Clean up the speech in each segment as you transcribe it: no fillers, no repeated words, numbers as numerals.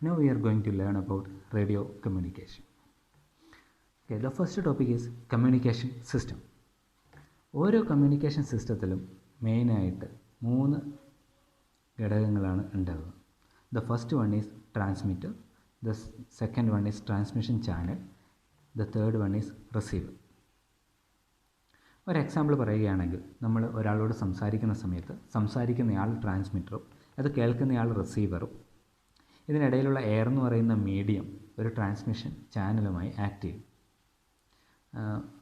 Now we are going to learn about radio communication. Okay, the first topic is communication system. ഓരോ communication സിസ്റ്റത്തിലും മെയിനായിട്ട് 3 ഘടകങ്ങളാണ് ഉണ്ടാകുക. The first one is transmitter, the second one is transmission channel, the third one is receiver. ഒരു example പറയുകയാണെങ്കിൽ, നമ്മൾ ഒരാളോട് സംസാരിക്കുന്ന സമയത്ത് സംസാരിക്കുന്നയാൾ ട്രാൻസ്മിറ്ററും അത് കേൾക്കുന്നയാൾ റിസീവറും, ഇതിനിടയിലുള്ള എയർ എന്ന് പറയുന്ന മീഡിയം ഒരു ട്രാൻസ്മിഷൻ ചാനലുമായി ആക്ട് ചെയ്യും.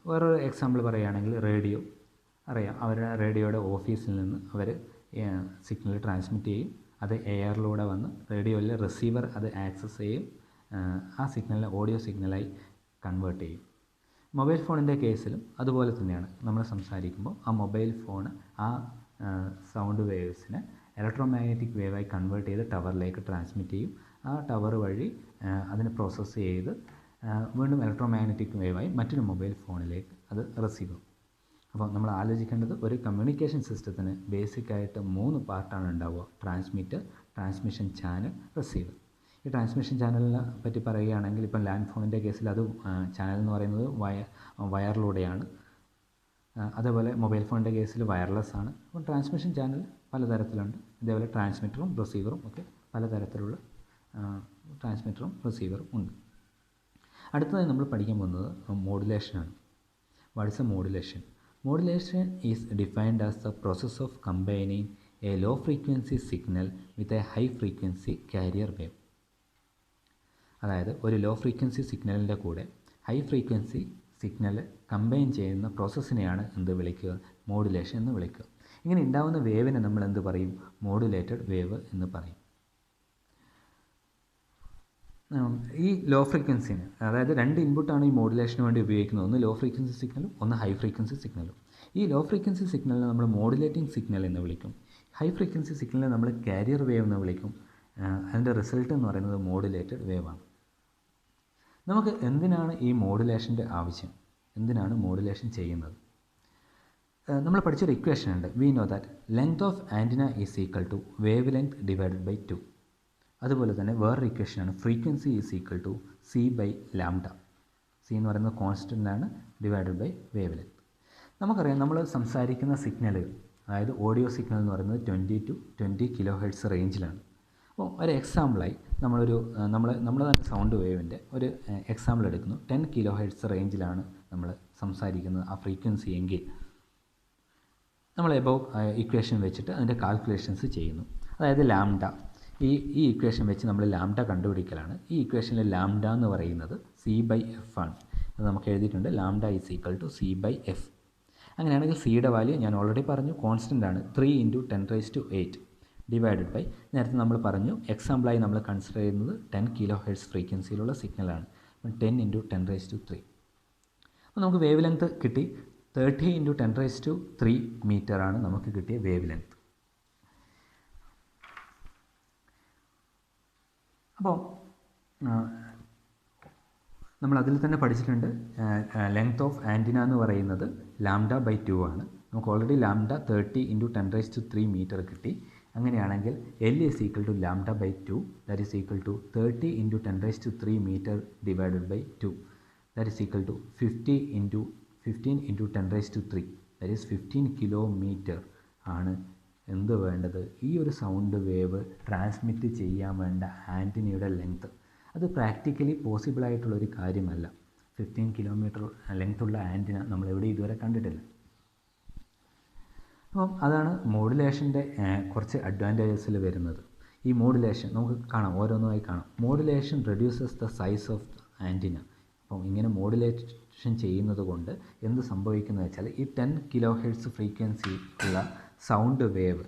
വേറൊരു എക്സാമ്പിൾ പറയുകയാണെങ്കിൽ, റേഡിയോ അറിയാം, അവരുടെ റേഡിയോയുടെ ഓഫീസിൽ നിന്ന് അവർ സിഗ്നൽ ട്രാൻസ്മിറ്റ് ചെയ്യും. അത് എയറിലൂടെ വന്ന് റേഡിയോയിലെ റിസീവർ അത് ആക്സസ് ചെയ്യും, ആ സിഗ്നലിനെ ഓഡിയോ സിഗ്നലായി കൺവേർട്ട് ചെയ്യും. മൊബൈൽ ഫോണിൻ്റെ കേസിലും അതുപോലെ തന്നെയാണ്. നമ്മൾ സംസാരിക്കുമ്പോൾ ആ മൊബൈൽ ഫോൺ ആ സൗണ്ട് വേവ്സിനെ ഇലക്ട്രോമാഗ്നറ്റിക് വേവായി കൺവേർട്ട് ചെയ്ത് ടവറിലേക്ക് ട്രാൻസ്മിറ്റ് ചെയ്യും. ആ ടവർ വഴി അതിനെ പ്രോസസ്സ് ചെയ്ത് വീണ്ടും ഇലക്ട്രോമാഗ്നറ്റിക് വേവായി മറ്റൊരു മൊബൈൽ ഫോണിലേക്ക് അത് റിസീവ് ചെയ്യും. അപ്പോൾ നമ്മൾ ആലോചിക്കേണ്ടത്, ഒരു കമ്മ്യൂണിക്കേഷൻ സിസ്റ്റത്തിന് ബേസിക്കായിട്ട് 3 പാർട്ടാണ് ഉണ്ടാവുക: ട്രാൻസ്മിറ്റർ, ട്രാൻസ്മിഷൻ ചാനൽ, റിസീവർ. ഈ ട്രാൻസ്മിഷൻ ചാനലിനെ പറ്റി പറയുകയാണെങ്കിൽ, ഇപ്പം ലാൻഡ് ഫോണിൻ്റെ കേസിൽ അത് ചാനൽ എന്ന് പറയുന്നത് വയറിലൂടെയാണ്. അതേപോലെ മൊബൈൽ ഫോണിൻ്റെ കേസിൽ വയർലെസ് ആണ്. അപ്പോൾ ട്രാൻസ്മിഷൻ ചാനൽ പലതരത്തിലുണ്ട്. ഇതേപോലെ ട്രാൻസ്മിറ്ററും റിസീവറും ഒക്കെ പലതരത്തിലുള്ള ട്രാൻസ്മിറ്ററും റിസീവറും ഉണ്ട്. അടുത്തതായി നമ്മൾ പഠിക്കാൻ പോകുന്നത് മോഡുലേഷനാണ്. What is a modulation? Modulation is defined as the process of combining a low frequency signal with a high frequency carrier wave. അതായത് ഒരു ലോ ഫ്രീക്വൻസി സിഗ്നലിൻ്റെ കൂടെ ഹൈ ഫ്രീക്വൻസി സിഗ്നൽ കമ്പൈൻ ചെയ്യുന്ന പ്രോസസ്സിനെയാണ് എന്ത് വിളിക്കുക? മോഡുലേഷൻ എന്ന് വിളിക്കുക. ഇങ്ങനെ ഉണ്ടാകുന്ന വേവിനെ നമ്മൾ എന്ത് പറയും? മോഡുലേറ്റഡ് വേവ് എന്ന് പറയും. ഈ ലോ ഫ്രീക്വൻസിന്, അതായത് 2 ഇൻപുട്ടാണ് ഈ മോഡുലേഷന് വേണ്ടി ഉപയോഗിക്കുന്നത്. ഒന്ന് ലോ ഫ്രീക്വൻസി സിഗ്നലും ഒന്ന് ഹൈ ഫ്രീക്വൻസി സിഗ്നലും. ഈ ലോ ഫ്രീക്വൻസി സിഗ്നലിനെ നമ്മൾ മോഡുലേറ്റിംഗ് സിഗ്നൽ എന്ന് വിളിക്കും. ഹൈ ഫ്രീക്വൻസി സിഗ്നലിനെ നമ്മൾ കാരിയർ വേവ് എന്ന് വിളിക്കും. അതിൻ്റെ റിസൾട്ട് എന്ന് പറയുന്നത് മോഡുലേറ്റഡ് വേവാണ്. നമുക്ക് എന്തിനാണ് ഈ മോഡുലേഷൻ്റെ ആവശ്യം? എന്തിനാണ് മോഡുലേഷൻ ചെയ്യുന്നത്? നമ്മൾ പഠിച്ചൊരു ഇക്വേഷൻ ഉണ്ട്. We know that length of antenna is equal to wave length divided by 2. അതുപോലെ തന്നെ വേറൊരു ഇക്വേഷനാണ് frequency is equal to C by lambda. C എന്ന് പറയുന്നത് കോൺസ്റ്റൻ്റാണ്, ഡിവൈഡഡ് ബൈ വേവ് ലെങ്ത്. നമുക്കറിയാം, നമ്മൾ സംസാരിക്കുന്ന സിഗ്നലുകൾ, അതായത് ഓഡിയോ സിഗ്നൽ എന്ന് പറയുന്നത് 20 to 20 kHz റേഞ്ചിലാണ്. അപ്പോൾ ഒരു എക്സാമ്പിളായി നമ്മൾ തന്നെ സൗണ്ട് വേവിൻ്റെ ഒരു എക്സാമ്പിൾ എടുക്കുന്നു. 10 kHz റേഞ്ചിലാണ് നമ്മൾ സംസാരിക്കുന്നത് ആ ഫ്രീക്വൻസി എങ്കിൽ, നമ്മൾ എബോവ് ഇക്വേഷൻ വെച്ചിട്ട് അതിൻ്റെ കാൽക്കുലേഷൻസ് ചെയ്യുന്നു. അതായത് ലാംഡ, ഈ ഇക്വേഷൻ വെച്ച് നമ്മൾ ലാംഡ കണ്ടുപിടിക്കലാണ്. ഈ ഇക്വേഷനിൽ ലാംഡ എന്ന് പറയുന്നത് സി ബൈ എഫ് ആണ്. അത് നമുക്ക് എഴുതിയിട്ടുണ്ട്. Lambda is equal to C by f. അങ്ങനെയാണെങ്കിൽ സിയുടെ വാല്യൂ ഞാൻ ഓൾറെഡി പറഞ്ഞു, കോൺസ്റ്റൻ്റ് ആണ്, 3 × 10⁸ ഡിവൈഡഡ് ബൈ, നേരത്തെ നമ്മൾ പറഞ്ഞു എക്സാമ്പിളായി നമ്മൾ കൺസിഡർ ചെയ്യുന്നത് 10 kHz ഫ്രീക്വൻസിയിലുള്ള സിഗ്നലാണ്. 10 × 10⁻3. അപ്പോൾ നമുക്ക് വേവ് ലെങ്ത് കിട്ടി. 30 × 10⁻3 മീറ്ററാണ് നമുക്ക് കിട്ടിയ വേവ് ലെങ്ത്. അപ്പോൾ നമ്മൾ അതിൽ തന്നെ പഠിച്ചിട്ടുണ്ട്, ലെങ്ത് ഓഫ് ആൻറ്റിന എന്ന് പറയുന്നത് ലാംഡ ബൈ 2 ആണ്. നമുക്ക് ഓൾറെഡി ലാംഡ 30 × 10⁻3 മീറ്റർ കിട്ടി. അങ്ങനെയാണെങ്കിൽ L is equal to lambda by 2, that is equal to 30 × 10⁻3 metre divided by 2, that is equal to 15 × 10⁻3, that is 15 kilometre ആണ് എന്ത് വേണ്ടത്? ഈ ഒരു സൗണ്ട് വേവ് ട്രാൻസ്മിറ്റ് ചെയ്യാൻ വേണ്ട ആൻറ്റിനയുടെ ലെങ്ത്. അത് പ്രാക്ടിക്കലി പോസിബിളായിട്ടുള്ളൊരു കാര്യമല്ല. 15 കിലോമീറ്റർ ലെങ്ത്തുള്ള ആൻറ്റിന നമ്മൾ എവിടെ ഇതുവരെ കണ്ടിട്ടില്ല. അപ്പം അതാണ് മോഡുലേഷൻ്റെ കുറച്ച് അഡ്വാൻറ്റേജസിൽ വരുന്നത്. ഈ മോഡുലേഷൻ നമുക്ക് കാണാം, ഓരോന്നായി കാണാം. Modulation reduces the size of antenna. അപ്പം ഇങ്ങനെ മോഡുലേഷൻ ചെയ്യുന്നത് കൊണ്ട് എന്ത് സംഭവിക്കുന്നത് വെച്ചാൽ, ഈ 10 kHz ഫ്രീക്വൻസി ഉള്ള സൗണ്ട് വേവ്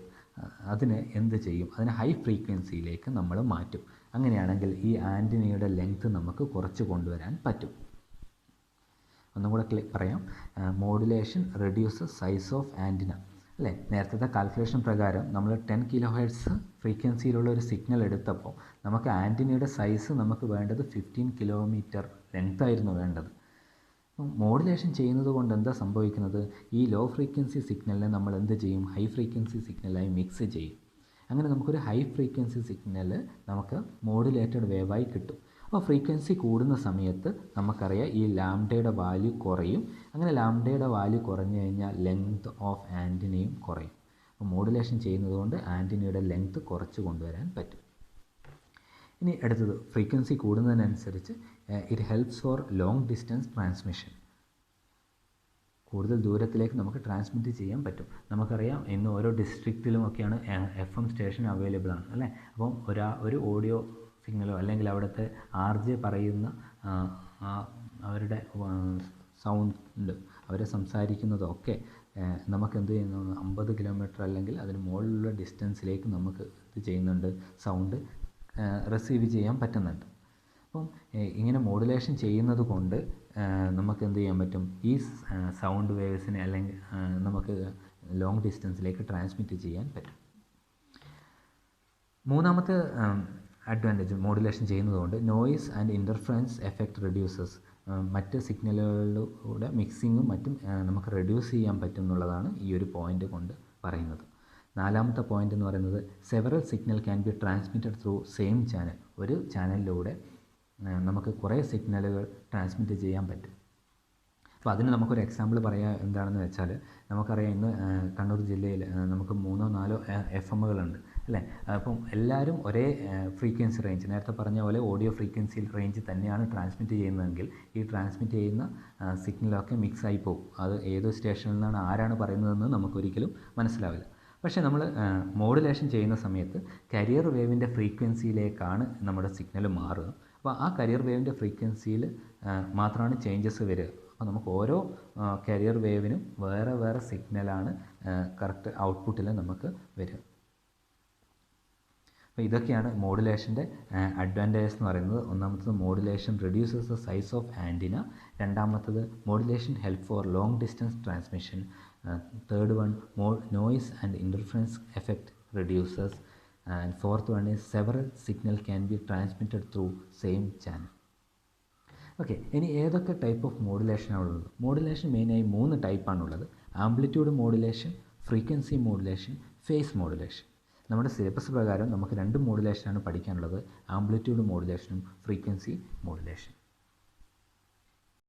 അതിന് എന്ത് ചെയ്യും? അതിനെ ഹൈ ഫ്രീക്വൻസിയിലേക്ക് നമ്മൾ മാറ്റും. അങ്ങനെയാണെങ്കിൽ ഈ ആൻറ്റിനയുടെ ലെങ്ത് നമുക്ക് കുറച്ച് കൊണ്ടുവരാൻ പറ്റും. ഒന്നും കൂടെ പറയാം. Modulation reduces size of antenna അല്ലേ? നേരത്തെ കാൽക്കുലേഷൻ പ്രകാരം നമ്മൾ 10 kHz ഫ്രീക്വൻസിയിലുള്ള ഒരു സിഗ്നൽ എടുത്തപ്പോൾ നമുക്ക് ആൻറ്റിനയുടെ സൈസ് നമുക്ക് വേണ്ടത് 15 കിലോമീറ്റർ ലെങ്ത് ആയിരുന്നു വേണ്ടത്. മോഡുലേഷൻ ചെയ്യുന്നത് കൊണ്ട് എന്താ സംഭവിക്കുന്നത്? ഈ ലോ ഫ്രീക്വൻസി സിഗ്നലിനെ നമ്മൾ എന്ത് ചെയ്യും? ഹൈ ഫ്രീക്വൻസി സിഗ്നലായി മിക്സ് ചെയ്യും. അങ്ങനെ നമുക്കൊരു ഹൈ ഫ്രീക്വൻസി സിഗ്നൽ നമുക്ക് മോഡുലേറ്റഡ് വേവായി കിട്ടും. അപ്പോൾ ഫ്രീക്വൻസി കൂടുന്ന സമയത്ത് നമുക്കറിയാം ഈ ലാംഡയുടെ വാല്യൂ കുറയും. അങ്ങനെ ലാംഡയുടെ വാല്യൂ കുറഞ്ഞു കഴിഞ്ഞാൽ ലെങ്ത് ഓഫ് ആൻറ്റിനയും കുറയും. അപ്പോൾ മോഡുലേഷൻ ചെയ്യുന്നതുകൊണ്ട് ആൻറ്റിനയുടെ ലെങ്ത് കുറച്ച് കൊണ്ടുവരാൻ പറ്റും. ഇനി അടുത്തത്, ഫ്രീക്വൻസി കൂടുന്നതിനനുസരിച്ച് it helps four long distance transmission. കൂടുതൽ ദൂരത്തിലേക്ക് നമുക്ക് ട്രാൻസ്മിറ്റ് ചെയ്യാൻ പറ്റും. നമുക്കറിയാം ഇന്ന് ഓരോ ഡിസ്ട്രിക്റ്റിലും ഒക്കെയാണ് FM സ്റ്റേഷൻ അവൈലബിൾ ആണ് അല്ലേ. അപ്പം ഒരു ഓഡിയോ സിഗ്നലോ അല്ലെങ്കിൽ അവിടുത്തെ RJ പറയുന്ന അവരുടെ സൗണ്ട്, അവർ സംസാരിക്കുന്നതൊക്കെ നമുക്ക് എന്ത് ചെയ്യുന്നു, 50 കിലോമീറ്റർ അല്ലെങ്കിൽ അതിന് മുകളിലുള്ള ഡിസ്റ്റൻസിലേക്ക് നമുക്ക് ഇത് ചെയ്യുന്നുണ്ട്, സൗണ്ട് റിസീവ് ചെയ്യാൻ പറ്റുന്നുണ്ട്. അപ്പം ഇങ്ങനെ മോഡുലേഷൻ ചെയ്യുന്നത് കൊണ്ട് നമുക്ക് എന്ത് ചെയ്യാൻ പറ്റും, ഈ സൗണ്ട് വേവ്സിനെ അല്ലെങ്കിൽ നമുക്ക് ലോങ് ഡിസ്റ്റൻസിലേക്ക് ട്രാൻസ്മിറ്റ് ചെയ്യാൻ പറ്റും. മൂന്നാമത്തെ അഡ്വാൻറ്റേജ്, മോഡുലേഷൻ ചെയ്യുന്നതുകൊണ്ട് noise and interference effect reduces. മറ്റ് സിഗ്നലുകളുടെ മിക്സിങ്ങും മറ്റും നമുക്ക് റെഡ്യൂസ് ചെയ്യാൻ പറ്റും എന്നുള്ളതാണ് ഈ ഒരു പോയിൻ്റ് കൊണ്ട് പറയുന്നത്. നാലാമത്തെ പോയിൻ്റ് എന്ന് പറയുന്നത്, several signal can be transmitted through same channel. ഒരു ചാനലിലൂടെ നമുക്ക് കുറേ സിഗ്നലുകൾ ട്രാൻസ്മിറ്റ് ചെയ്യാൻ പറ്റും. അപ്പോൾ അതിന് നമുക്കൊരു എക്സാമ്പിൾ പറയാം. എന്താണെന്ന് വെച്ചാൽ, നമുക്കറിയാം ഇന്ന് കണ്ണൂർ ജില്ലയിൽ നമുക്ക് 3-4 FMകളുണ്ട് അല്ലേ. അപ്പം എല്ലാവരും ഒരേ ഫ്രീക്വൻസി റേഞ്ച്, നേരത്തെ പറഞ്ഞ പോലെ ഓഡിയോ ഫ്രീക്വൻസി റേഞ്ച് തന്നെയാണ് ട്രാൻസ്മിറ്റ് ചെയ്യുന്നതെങ്കിൽ ഈ ട്രാൻസ്മിറ്റ് ചെയ്യുന്ന സിഗ്നലൊക്കെ മിക്സായി പോകും. അത് ഏത് സ്റ്റേഷനിൽ നിന്നാണ് ആരാണ് പറയുന്നതെന്ന് നമുക്കൊരിക്കലും മനസ്സിലാവില്ല. പക്ഷേ നമ്മൾ മോഡുലേഷൻ ചെയ്യുന്ന സമയത്ത് കരിയർ വേവിൻ്റെ ഫ്രീക്വൻസിയിലേക്കാണ് നമ്മുടെ സിഗ്നൽ മാറുക. അപ്പോൾ ആ കരിയർ വേവിൻ്റെ ഫ്രീക്വൻസിയിൽ മാത്രമാണ് ചേഞ്ചസ് വരിക. അപ്പോൾ നമുക്ക് ഓരോ കരിയർ വേവിനും വേറെ വേറെ സിഗ്നലാണ് കറക്റ്റ് ഔട്ട്പുട്ടിൽ നമുക്ക് വരിക. അപ്പോൾ ഇതൊക്കെയാണ് മോഡുലേഷൻ്റെ അഡ്വാൻറ്റേജസ് എന്ന് പറയുന്നത്. ഒന്നാമത്തത്, modulation reduces the size of antenna. രണ്ടാമത്തത്, modulation help for long distance transmission. Third one, noise and interference effect reduces. And fourth one is several signal can be transmitted through same channel. Okay, ഇനി ഏതൊക്കെ type of മോഡുലേഷനാണ് ഉള്ളത്? Modulation മെയിനായി 3 ടൈപ്പാണുള്ളത്: amplitude modulation, frequency modulation, phase modulation. നമ്മുടെ syllabus പ്രകാരം നമുക്ക് 2 മോഡുലേഷനാണ് പഠിക്കാനുള്ളത്: ആംപ്ലിറ്റ്യൂഡ് മോഡുലേഷനും ഫ്രീക്വൻസി മോഡുലേഷൻ.